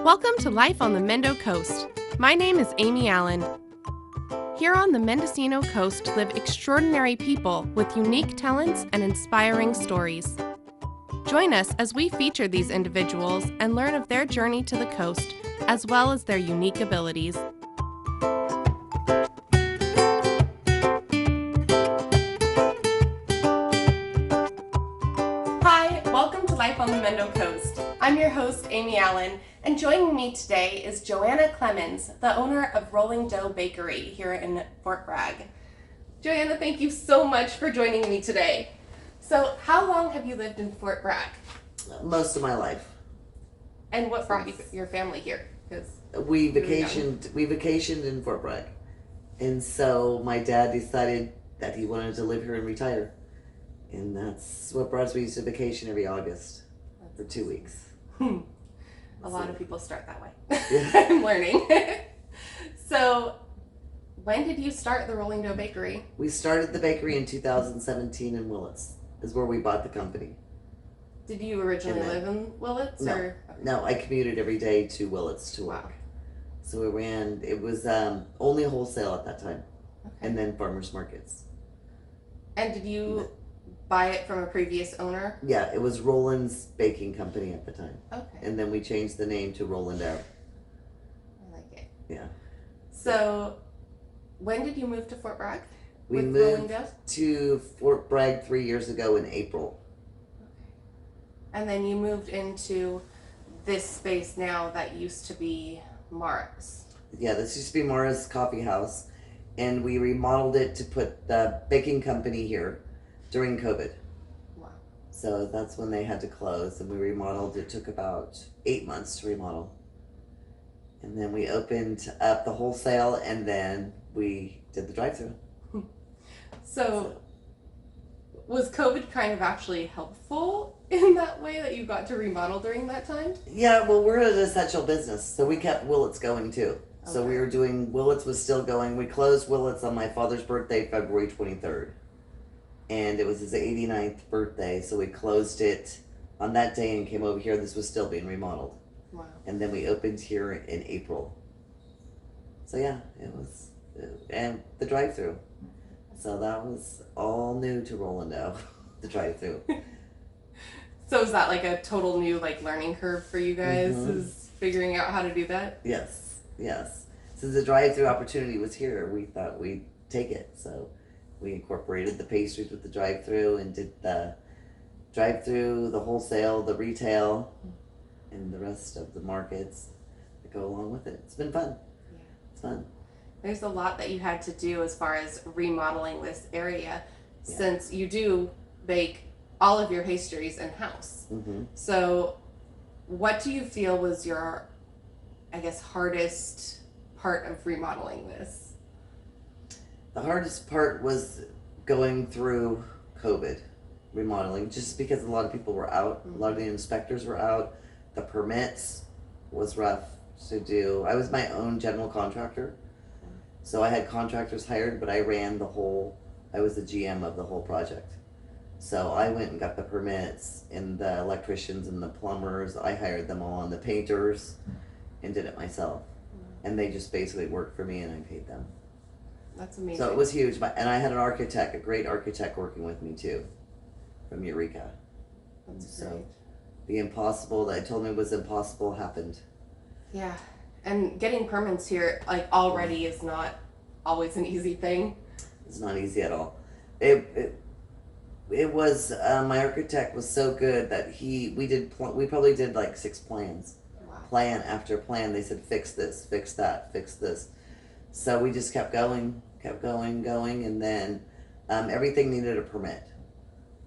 Welcome to Life on the Mendo Coast. My name is Amy Allen. Here on the Mendocino Coast live extraordinary people with unique talents and inspiring stories. Join us as we feature these individuals and learn of their journey to the coast, as well as their unique abilities. Hi, welcome to Life on the Mendo Coast. I'm your host, Amy Allen, and joining me today is Joanna Clemens, the owner of Rollin Dough Bakery here in Fort Bragg. Joanna, thank you so much for joining me today. So, how long have you lived in Fort Bragg? Most of my life. And what brought your family here? We vacationed in Fort Bragg. And so my dad decided that he wanted to live here and retire. And that's what brought us. We used to vacation every August for 2 weeks. A lot of people start that way. Yeah. I'm learning. So, when did you start the Rollin Dough Bakery? We started the bakery in 2017 in Willits, is where we bought the company. Did you originally live in Willits? No, no, I commuted every day to Willits to work. Wow. So it was only wholesale at that time, Okay. and then farmers markets. And did you buy it from a previous owner? Yeah, it was Rollin's Baking Company at the time. Okay. And then we changed the name to Rollin Dough. I like it. Yeah. So, when did you move to Fort Bragg? We with Rollin moved Dough? to Fort Bragg 3 years ago in April. Okay. And then you moved into this space now that used to be Mara's. Yeah, this used to be Mara's Coffee House, and we remodeled it to put the baking company here during COVID. Wow. So that's when they had to close, and we remodeled. It took about 8 months to remodel. And then we opened up the wholesale, and then we did the drive-thru. So, was COVID kind of actually helpful in that way that you got to remodel during that time? Yeah, well, we're an essential business, so we kept Willits going too. So we Okay. were doing, Willits was still going. We closed Willits on my father's birthday, February 23rd. And it was his 89th birthday, so we closed it on that day and came over here. This was still being remodeled. Wow. And then we opened here in April. So yeah, it was, and the drive-thru. So that was all new to Rollin Dough, the drive-thru. So is that like a total new learning curve for you guys? Mhm. Is figuring out how to do that? Yes, yes. Since the drive-thru opportunity was here, we thought we'd take it. So we incorporated the pastries with the drive-thru and did the drive-thru, the wholesale, the retail, and the rest of the markets that go along with it. It's been fun. Yeah. It's fun. There's a lot that you had to do as far as remodeling this area, Yeah. since you do bake all of your pastries in-house. Mm-hmm. So what do you feel was your, hardest part of remodeling this? The hardest part was going through COVID remodeling, just because a lot of people were out. A lot of the inspectors were out. The permits was rough to do. I was my own general contractor, so I had contractors hired, but I was the GM of the whole project. So I went and got the permits and the electricians and the plumbers. I hired them all, and the painters, and did it myself. And they just basically worked for me, and I paid them. That's amazing. So it was huge. And I had an architect, a great architect working with me too, from Eureka. That's So great. the impossible that I told me was impossible happened. Yeah. And getting permits here already is not always an easy thing. It's not easy at all. It was, my architect was so good that we probably did 6 plans. Wow. Plan after plan. They said, fix this, fix that, fix this. So we just kept going, and then everything needed a permit.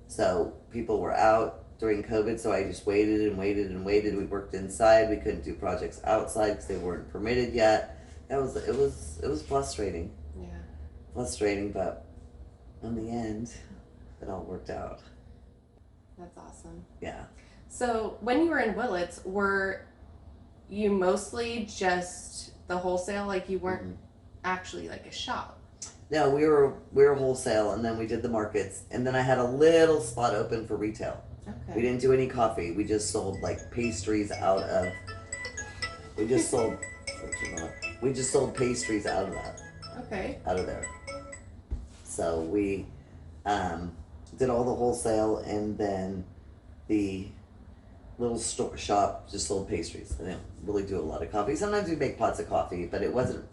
So people were out during COVID, so I just waited and waited and waited. We worked inside. We couldn't do projects outside because they weren't permitted yet. It was frustrating. Yeah. Frustrating, but in the end, it all worked out. That's awesome. Yeah. So when you were in Willits, were you mostly just the wholesale? You weren't actually a shop? No, we were wholesale, and then we did the markets, and then I had a little spot open for retail. Okay. We didn't do any coffee. We just sold pastries out of We just sold. We just sold pastries out of that, Okay. out of there. So we did all the wholesale, and then the little store shop just sold pastries. I didn't really do a lot of coffee. Sometimes we make pots of coffee, but it wasn't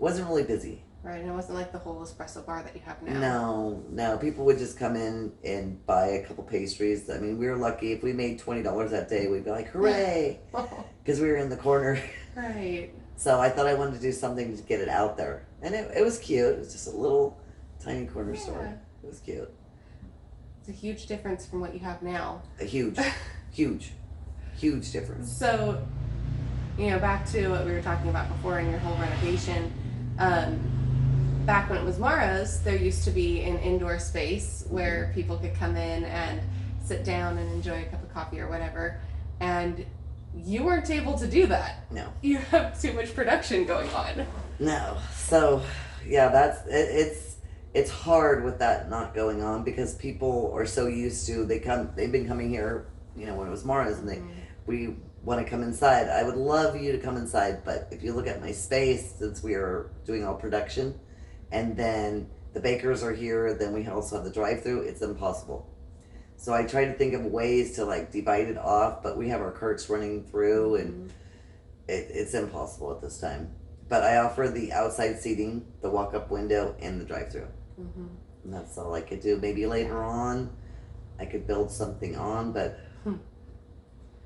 really busy. Right, and it wasn't like the whole espresso bar that you have now. No. People would just come in and buy a couple pastries. I mean, we were lucky. If we made $20 that day, we'd be like, hooray! Because we were in the corner. Right. So I thought I wanted to do something to get it out there. And it was cute. It was just a little tiny corner store. It was cute. It's a huge difference from what you have now. A huge difference. So, back to what we were talking about before in your whole renovation. Back when it was Mara's, there used to be an indoor space where people could come in and sit down and enjoy a cup of coffee or whatever. And you weren't able to do that. No. You have too much production going on. No. So, yeah, that's it's hard with that not going on because people are so used to they've been coming here, when it was Mara's, and we want to come inside. I would love you to come inside, but if you look at my space, since we are doing all production, and then the bakers are here, then we also have the drive-through, it's impossible. So I try to think of ways to divide it off, but we have our carts running through, and it's impossible at this time. But I offer the outside seating, the walk-up window, and the drive-through. And that's all I could do. Maybe later on I could build something on, but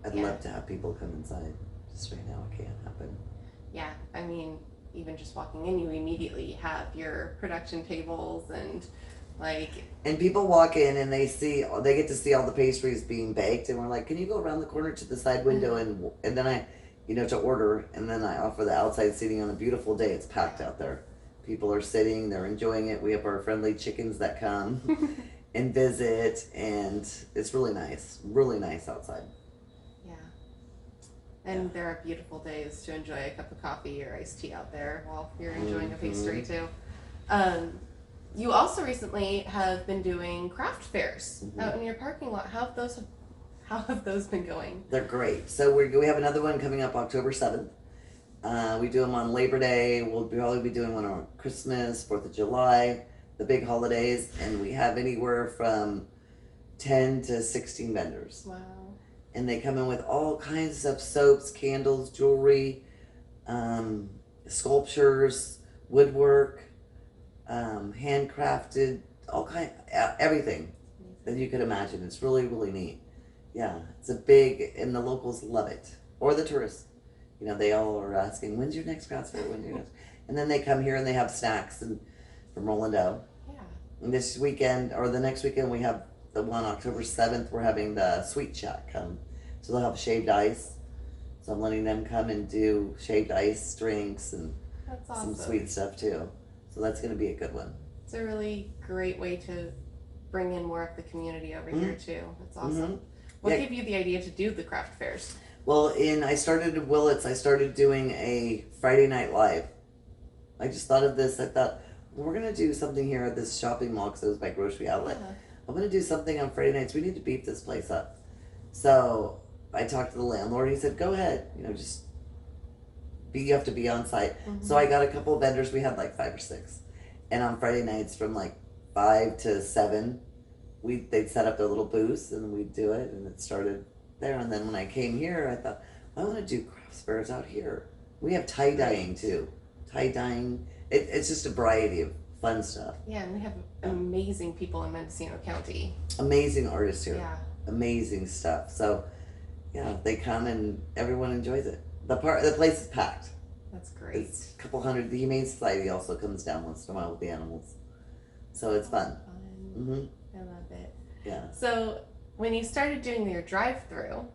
I'd love to have people come inside. Just right now it can't happen. Yeah, I mean, even just walking in, you immediately have your production tables and And people walk in and they get to see all the pastries being baked, and we're like, can you go around the corner to the side window and then I, to order, and then I offer the outside seating on a beautiful day. It's packed out there. People are sitting, they're enjoying it. We have our friendly chickens that come and visit, and it's really nice outside. Yeah. And there are beautiful days to enjoy a cup of coffee or iced tea out there while you're enjoying a pastry too. You also recently have been doing craft fairs out in your parking lot. How have those been going? They're great. So we have another one coming up October 7th. We do them on Labor Day. We'll probably be doing one on Christmas, 4th of July, the big holidays, and we have anywhere from 10 to 16 vendors. Wow. And they come in with all kinds of soaps, candles, jewelry, sculptures, woodwork, handcrafted, everything that you could imagine. It's really, really neat. Yeah, it's and the locals love it. Or the tourists. They all are asking, when's your next craft fair? And then they come here and they have snacks from Rollin Dough. Yeah. And this weekend, or the next weekend, we have the one October 7th, we're having the Sweet Shack come. So they'll have shaved ice. So I'm letting them come and do shaved ice drinks and some sweet stuff too. So that's going to be a good one. It's a really great way to bring in more of the community over here too. It's awesome. What gave you the idea to do the craft fairs? Well, I started at Willits. I started doing a Friday Night Live. I just thought of this. I thought, we're going to do something here at this shopping mall because it was my grocery outlet. I'm going to do something on Friday nights. We need to beef this place up. So I talked to the landlord. He said, go ahead. You have to be on site. So I got a couple of vendors. We had 5 or 6. And on Friday nights from 5 to 7, they'd set up their little booths and we'd do it. And it started there. And then when I came here, I thought, I want to do craft fairs out here. We have tie-dyeing too. Tie-dyeing. It's just a variety of fun stuff. Yeah, and we have amazing people in Mendocino County. Amazing artists here. Yeah. Amazing stuff. So, yeah, they come and everyone enjoys it. The place is packed. That's great. It's a couple hundred. The Humane Society also comes down once in a while with the animals. So it's fun. I love it. Yeah. So when you started doing your drive-through,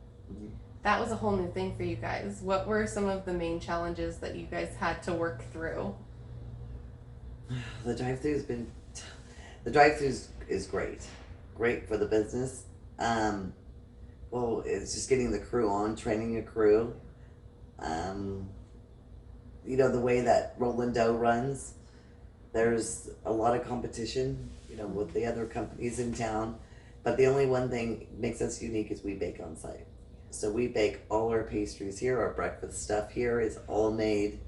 that was a whole new thing for you guys. What were some of the main challenges that you guys had to work through? The drive-through is great for the business. Well, it's just getting the crew on, training a crew. The way that Rollin Dough runs, there's a lot of competition, with the other companies in town. But the only one thing makes us unique is we bake on site. So we bake all our pastries here. Our breakfast stuff here is all made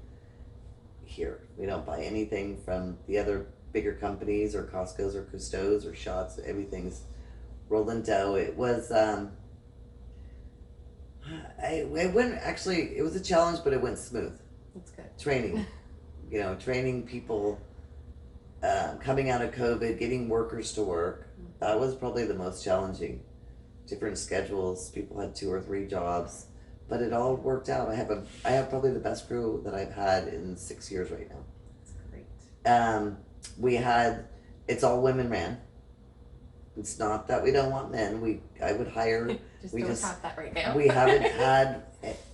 here. We don't buy anything from the other bigger companies or Costco's or Cousteau's or Shots. Everything's Rollin Dough. It was it went actually. It was a challenge, but it went smooth. That's good. Training, training people, coming out of COVID, getting workers to work. That was probably the most challenging. Different schedules. People had 2 or 3 jobs, but it all worked out. I have probably the best crew that I've had in 6 years right now. That's great. It's all women ran. It's not that we don't want men. I would hire. We don't have that right now. We haven't had.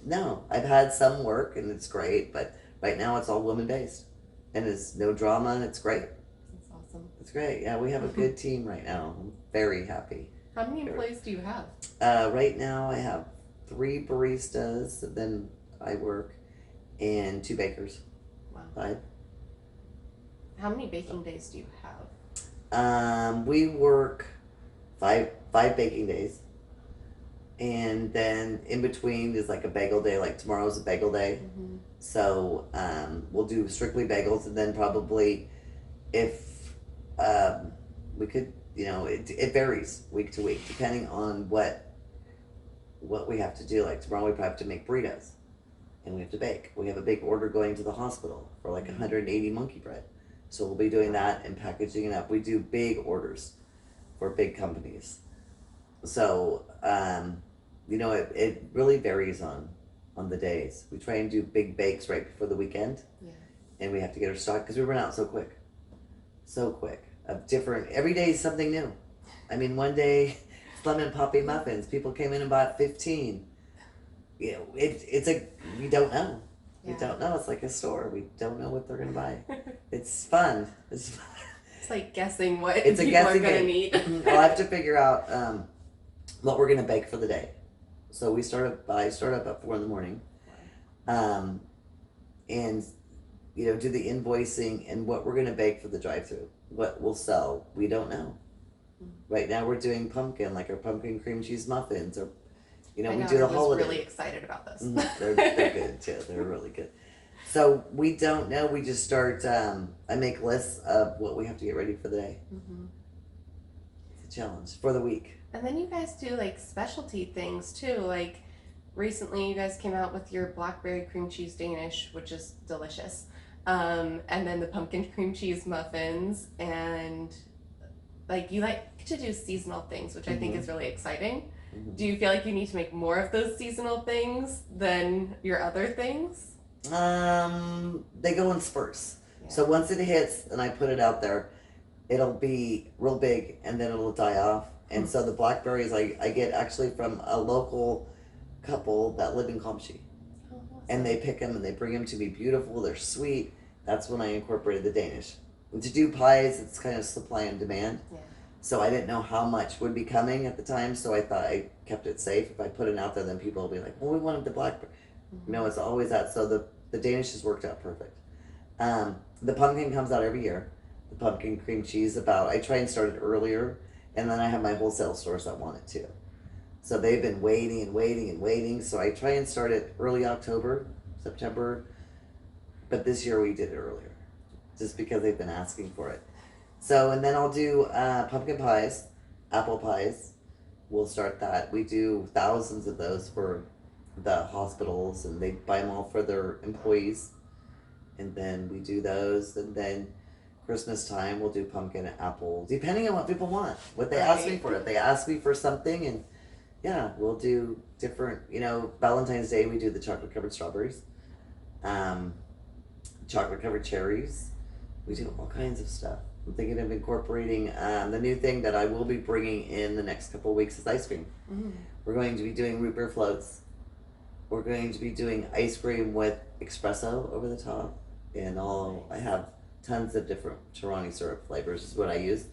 No, I've had some work and it's great, but right now it's all women based, and it's no drama and it's great. That's awesome. It's great. Yeah, we have a good team right now. I'm very happy. How many employees do you have? Right now I have 3 baristas, then I work, and 2 bakers. Wow. 5. How many baking days do you have? We work 5 baking days, and then in between is like a bagel day. Like tomorrow's a bagel day, so we'll do strictly bagels, and then probably if we could, it varies week to week depending on what we have to do. Like tomorrow we probably have to make burritos, and we have to bake. We have a big order going to the hospital for like 180 monkey bread. So we'll be doing that and packaging it up. We do big orders for big companies. So, it really varies on the days. We try and do big bakes right before the weekend. Yeah. And we have to get our stock because we run out so quick. So quick. Every day is something new. I mean, one day, it's lemon poppy muffins. People came in and bought 15. We don't know. We don't know. It's like a store. We don't know what they're going to buy. It's fun. It's like guessing what it's people are going to need. I'll have to figure out what we're going to bake for the day. So I start up at 4 in the morning, and do the invoicing and what we're going to bake for the drive-through. What we'll sell, we don't know. Right now we're doing like our pumpkin cream cheese muffins, or we do the holiday. I'm really excited about this. They're good too. They're really good. So we don't know. We just start. I make lists of what we have to get ready for the day. It's a challenge for the week. And then you guys do like specialty things too. Like recently, you guys came out with your blackberry cream cheese Danish, which is delicious. And then the pumpkin cream cheese muffins, and like you like to do seasonal things, which I think is really exciting. Do you feel like you need to make more of those seasonal things than your other things? They go in spurts. Yeah. So once it hits and I put it out there, it'll be real big and then it'll die off. And so the blackberries I get actually from a local couple that live in Comshy. Oh, awesome. And they pick them and they bring them to me beautiful. They're sweet. That's when I incorporated the Danish. And to do pies, it's kind of supply and demand. Yeah. So I didn't know how much would be coming at the time, so I thought I kept it safe. If I put it out there, then people will be like, well, we wanted the blackberry. No, it's always that. So the Danish has worked out perfect. The pumpkin comes out every year. The pumpkin cream cheese I try and start it earlier, and then I have my wholesale stores that want it too. So they've been waiting and waiting and waiting. So I try and start it early October, September, but this year we did it earlier, just because they've been asking for it. So, and then I'll do pumpkin pies, apple pies. We'll start that. We do thousands of those for the hospitals, and they buy them all for their employees. And then we do those, and then Christmas time we'll do pumpkin and apple, depending on what people want, what they ask me for. If they ask me for something, and we'll do different, Valentine's Day we do the chocolate covered strawberries, chocolate covered cherries. We do all kinds of stuff. I'm thinking of incorporating the new thing that I will be bringing in the next couple of weeks is ice cream. We're going to be doing root beer floats. We're going to be doing ice cream with espresso over the top, and I have tons of different Torani syrup flavors is what I use.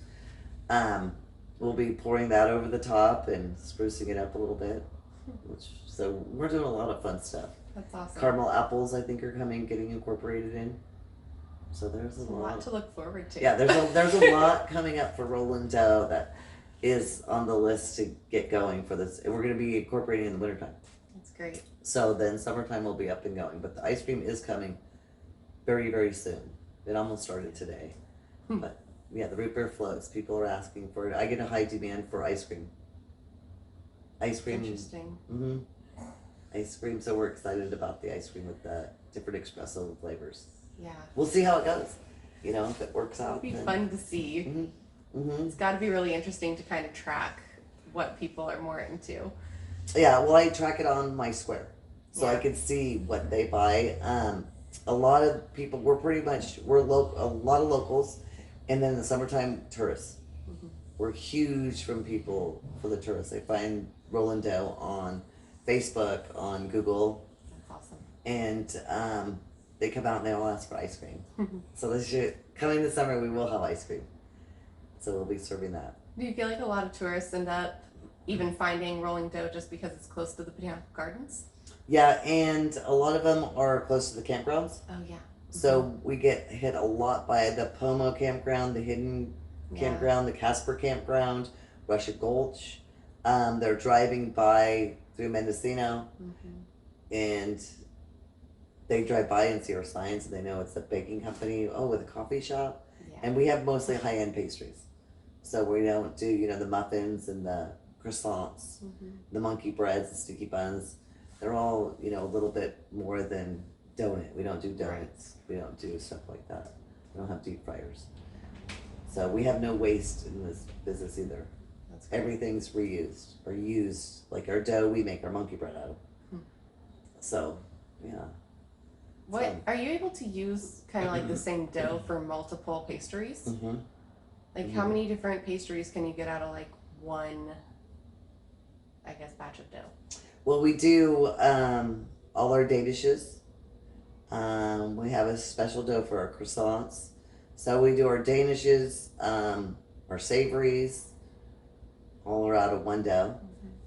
We'll be pouring that over the top and sprucing it up a little bit. So we're doing a lot of fun stuff. That's awesome. Caramel apples I think are getting incorporated in. So there's a lot to look forward to. Yeah, there's a lot coming up for Rollin Dough that is on the list to get going for this. And we're going to be incorporating in the wintertime. That's great. So then summertime will be up and going. But the ice cream is coming very, very soon. It almost started today. But yeah, the root beer floats. People are asking for it. I get a high demand for ice cream. Ice cream. Interesting. Mm-hmm. Ice cream. So we're excited about the ice cream with the different espresso flavors. Yeah. We'll see how it goes. You know, if it works out. It'll be fun to see. Mm-hmm. Mm-hmm. It's got to be really interesting to kind of track what people are more into. Yeah, well, I track it on my Square, so I Yeah. can see what they buy. A lot of people, we're a lot of locals, and then in the summertime, tourists. Mhm. We're huge from people for the tourists. They find Rollin Dough on Facebook, on Google, That's awesome. and they come out and they all ask for ice cream. So coming this summer, we will have ice cream. So we'll be serving that. Do you feel like a lot of tourists end up even finding Rolling Dough just because it's close to the Botanical Gardens? Yeah, and a lot of them are close to the campgrounds. Oh, yeah. So we get hit a lot by the Pomo campground, the Hidden campground, the Casper campground, Russia Gulch. They're driving by through Mendocino, and they drive by and see our signs, and they know it's a baking company. Oh, with a coffee shop, Yeah. and we have mostly high-end pastries. So we don't do the muffins and the croissants, the monkey breads, the sticky buns. They're all a little bit more than donut. We don't do donuts. We don't do stuff like that. We don't have deep fryers. So we have no waste in this business either. That's great. Everything's reused or used. Like our dough, we make our monkey bread out of. So, yeah. What are you able to use kind of like the same dough for multiple pastries? Mm-hmm. Like how many different pastries can you get out of like one, I guess, batch of dough? Well, we do all our day dishes. We have a special dough for our croissants. So we do our danishes, our savories, all are out of one dough.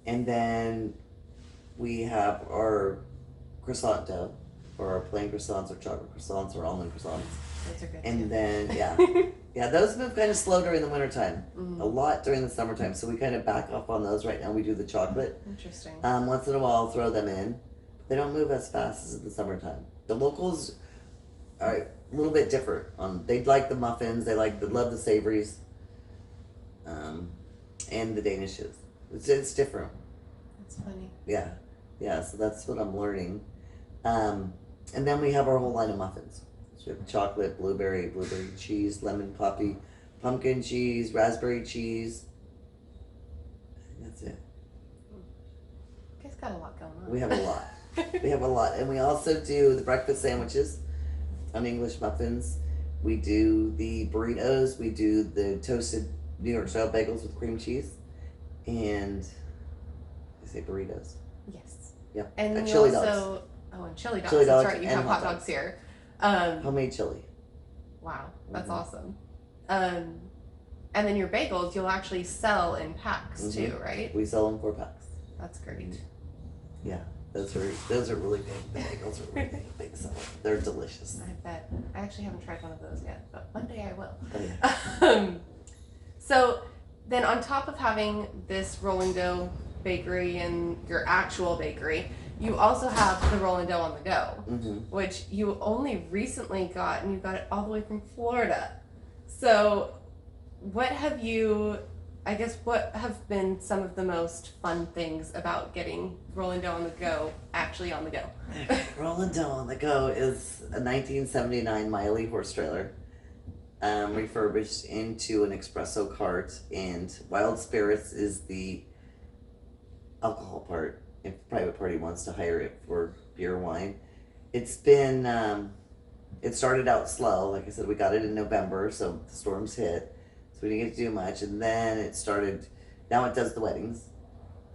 And then we have our croissant dough for our plain croissants or chocolate croissants or almond croissants. Those are good And too. then, yeah, those move kind of slow during the wintertime. A lot during the summertime. So we kind of back off on those right now. We do the chocolate. Interesting. Once in a while, I'll throw them in. They don't move as fast as in the summertime. The locals are a little bit different. They like the muffins. They love the savories, and the danishes. It's different. That's funny. Yeah. So that's what I'm learning. And then we have our whole line of muffins. So we have chocolate, blueberry cheese, lemon poppy, pumpkin cheese, raspberry cheese. I think that's it. You guys got a lot going on. We have a lot. We have a lot. And we also do the breakfast sandwiches on English muffins. We do the burritos. We do the toasted New York style bagels with cream cheese. And I say burritos. Yes. Yep. And And you chili also, dogs. and chili dogs. Chili That's dogs right. You and have hot hot dogs dogs. here. Homemade chili. Wow, that's Mhm. awesome. And then your bagels, you'll actually sell in packs too, right? We sell them 4-packs. That's great. Yeah. Those are really big. The bagels are really big seller. They're delicious. I bet. I actually haven't tried one of those yet, but one day I will. Oh, yeah. So then on top of having this Rolling Dough bakery and your actual bakery, you also have the Rolling Dough on the go, which you only recently got, and you got it all the way from Florida. So what have been some of the most fun things about getting Rolling Dough on the go actually on the go? Rollin Dough on the Go is a 1979 Miley horse trailer, refurbished into an espresso cart, and Wild Spirits is the alcohol part. If a private party wants to hire it for beer or wine, it's been it started out slow. Like I said, we got it in November, so the storms hit, so we didn't get to do much, and then it started. Now it does the weddings.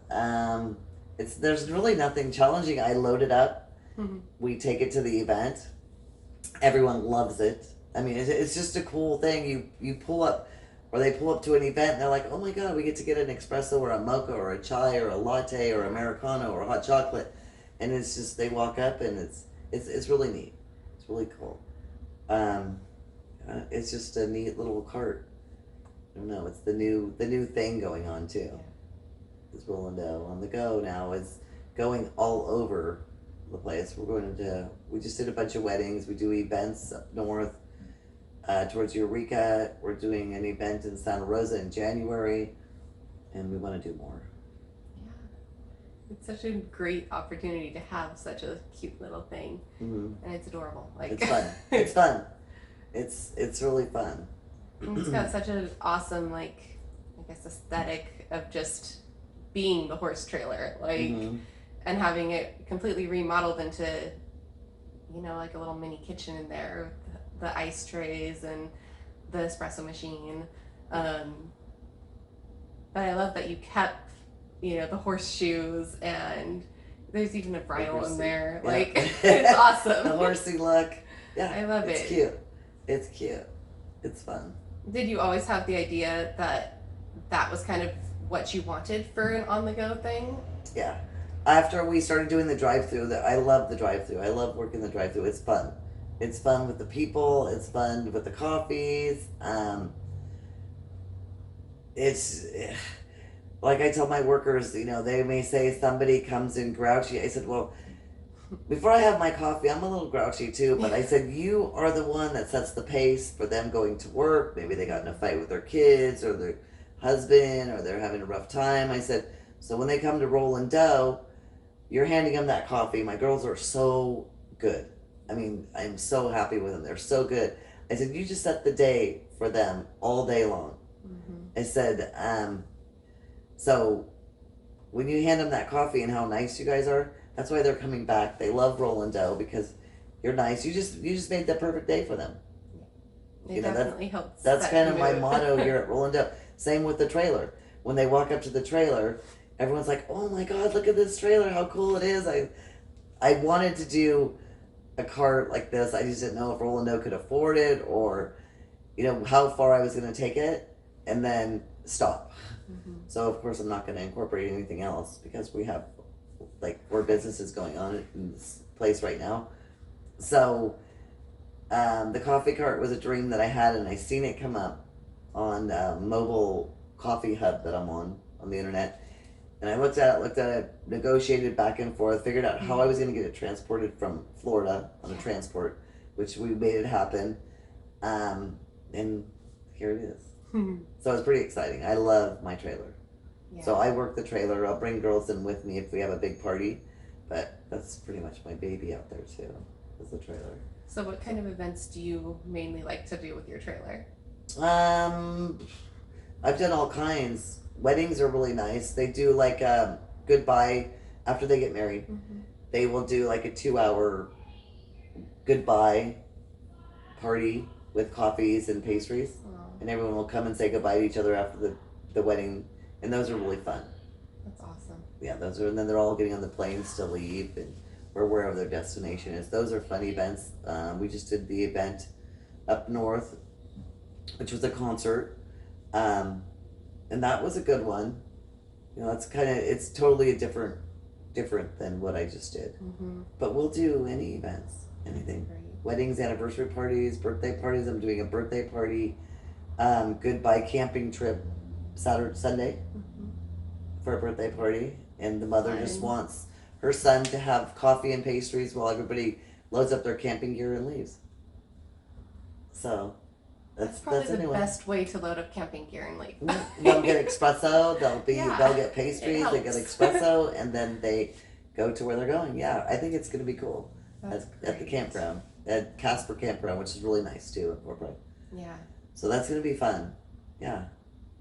There's really nothing challenging. I load it up. We take it to the event. Everyone loves it. I mean, it's just a cool thing. You pull up, or they pull up to an event, and they're like, "Oh my god, we get to get an espresso or a mocha or a chai or a latte or americano or a hot chocolate," and it's just they walk up, and it's really neat. It's really cool. It's just a neat little cart. I don't know. It's the new thing going on too. Yeah. It's Rollin Dough on the go now. It's going all over the place. We just did a bunch of weddings. We do events up north, towards Eureka. We're doing an event in Santa Rosa in January, and we want to do more. Yeah. It's such a great opportunity to have such a cute little thing, Mm-hmm. and it's adorable. Like It's fun. It's fun. It's really fun. And it's got such an awesome, like, I guess, aesthetic of just being the horse trailer, like, Mm-hmm. and having it completely remodeled into, like a little mini kitchen in there with the ice trays and the espresso machine. But I love that you kept, the horseshoes, and there's even a bridle in there. Yeah. Like, it's awesome. The horsey look. Yeah, I love it's it. cute. It's cute. It's fun. Did you always have the idea that that was kind of what you wanted for an on-the-go thing? Yeah. After we started doing the drive-through, I love the drive-through. I love working the drive-through. It's fun. It's fun with the people. It's fun with the coffees. It's like I tell my workers, they may say somebody comes in grouchy. I said, well, before I have my coffee, I'm a little grouchy too, but I said, you are the one that sets the pace for them going to work. Maybe they got in a fight with their kids or their husband, or they're having a rough time. I said, so when they come to Rollin Dough, you're handing them that coffee. My girls are so good. I mean, I'm so happy with them. They're so good. I said, you just set the day for them all day long. Mm-hmm. I said, so when you hand them that coffee and how nice you guys are, that's why they're coming back. They love Rollin Dough because you're nice. You just made the perfect day for them. It definitely helps. That's kind of my mood. motto here at Rollin Dough. Same with the trailer. When they walk up to the trailer, everyone's like, "Oh my God, look at this trailer! How cool it is!" I wanted to do a cart like this. I just didn't know if Rollin Dough could afford it, or how far I was going to take it, and then stop. Mm-hmm. So of course I'm not going to incorporate anything else because we have more businesses going on in this place right now. So the coffee cart was a dream that I had, and I seen it come up on mobile coffee hub that I'm on the internet, and I looked at it, negotiated back and forth, figured out how I was going to get it transported from Florida on a transport, which we made it happen, and here it is. So it's pretty exciting. I love my trailer. Yeah. So I work the trailer. I'll bring girls in with me if we have a big party, but that's pretty much my baby out there too, is the trailer. So what kind of events do you mainly like to do with your trailer? I've done all kinds. Weddings are really nice. They do like a goodbye after they get married. Mm-hmm. They will do like a 2-hour goodbye party with coffees and pastries, and everyone will come and say goodbye to each other after the wedding, and those are really fun. That's awesome. Yeah, and then they're all getting on the planes to leave, or wherever their destination is. Those are fun events. We just did the event up north, which was a concert, and that was a good one. It's totally different than what I just did. Mm-hmm. But we'll do any events, anything. Great. Weddings, anniversary parties, birthday parties. I'm doing a birthday party. Goodbye camping trip Sunday Mm-hmm. for a birthday party, and the mother just Fun. wants her son to have coffee and pastries while everybody loads up their camping gear and leaves. So That's probably the anyway. best way to load up camping gear and leave. They'll get espresso. Yeah, they'll get pastries. They get helps. espresso, and then they go to where they're going. Yeah, I think it's going to be cool That's at the great. campground, at Casper Campground, which is really nice too in Fort Bragg. Yeah, So that's going to be fun. Yeah.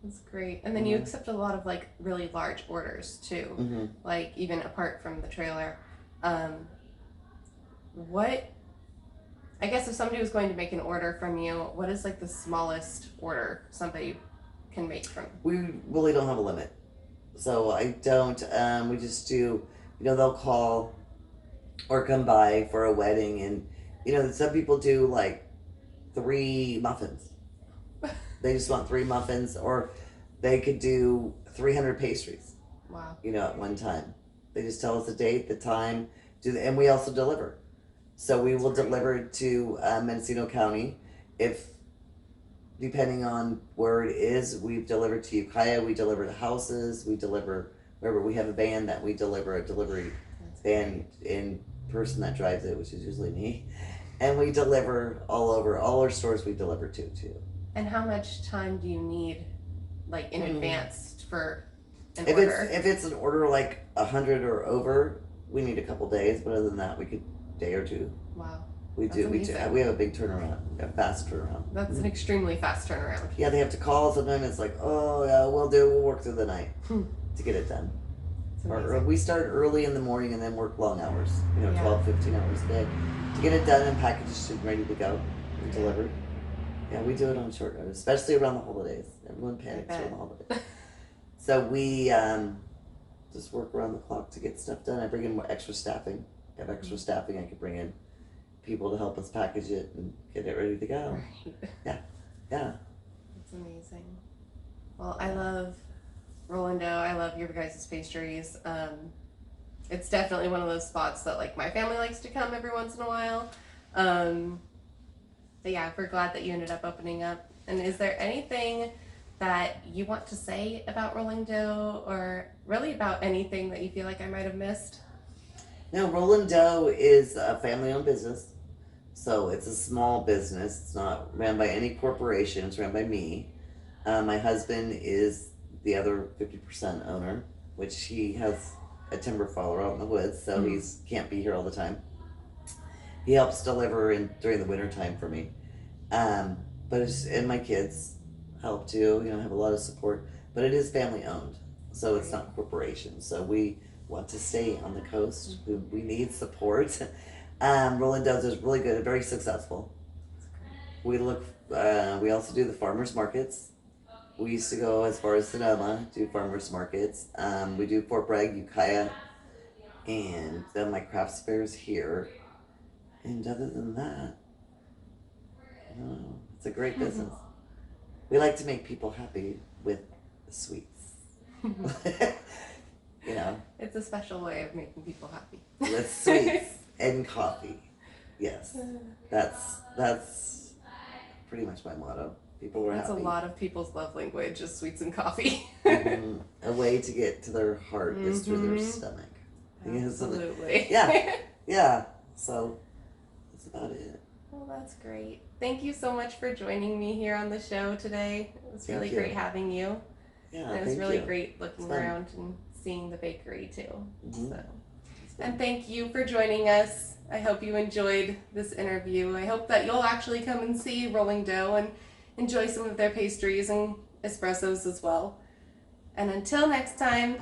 that's great. And then you accept a lot of really large orders too, Mm-hmm. like even apart from the trailer. What? I guess if somebody was going to make an order from you, what is the smallest order somebody can make from? We really don't have a limit. So I don't, we just do, they'll call or come by for a wedding, and, some people do 3 muffins. They just want 3 muffins, or they could do 300 pastries, Wow. at one time. They just tell us the date, the time, and we also deliver. So we will deliver to Mendocino County if depending on where it is, we've delivered to Ukiah, we deliver to houses, we deliver wherever we have a van that we deliver a delivery van in person that drives it, which is usually me. And we deliver all over, all our stores we deliver to too. And how much time do you need, like in advance for an If order? if it's an order like 100 or over, we need a couple days. But other than that, we could day or two. Wow. We That's amazing. we have a big turnaround, a fast turnaround. That's an extremely fast turnaround. Yeah, they have to call. Sometimes it's like, oh yeah, we'll work through the night to get it done. Or we start early in the morning and then work long hours. 12, 15 hours a day to get it done and packaged and ready to go and delivered. Yeah, we do it on short notice, especially around the holidays. Everyone panics around the holidays. So we just work around the clock to get stuff done. I bring in more extra staffing. I have extra staffing. I could bring in people to help us package it and get it ready to go. Right. Yeah. That's amazing. Well, I love Rollin Dough. I love your guys' pastries. It's definitely one of those spots that like my family likes to come every once in a while. But yeah, we're glad that you ended up opening up. And is there anything that you want to say about Rollin Dough, or really about anything that you feel like I might have missed? No, Rollin Dough is a family-owned business. So it's a small business. It's not ran by any corporation. It's ran by me. My husband is the other 50% owner, which he has a timber faller out in the woods, so he can't be here all the time. He helps deliver during the winter time for me. And my kids help too, have a lot of support. But it is family owned, so it's not corporation. So we want to stay on the coast. We need support. Rollin Dough is really good, very successful. We also do the farmers markets. We used to go as far as Sonoma, do farmers markets. We do Fort Bragg, Ukiah, and then my crafts fairs here. And other than that, it's a great business. We like to make people happy with sweets. It's a special way of making people happy. With sweets and coffee. Yes. That's pretty much my motto. People were happy. That's a lot of people's love language is sweets and coffee. A way to get to their heart is through their stomach. Absolutely. Yeah. So that's about it. Well, that's great. Thank you so much for joining me here on the show today. It was really great having you. Yeah, and it was really great looking around and seeing the bakery too. And thank you for joining us. I hope you enjoyed this interview. I hope that you'll actually come and see Rollin Dough and enjoy some of their pastries and espressos as well. And until next time,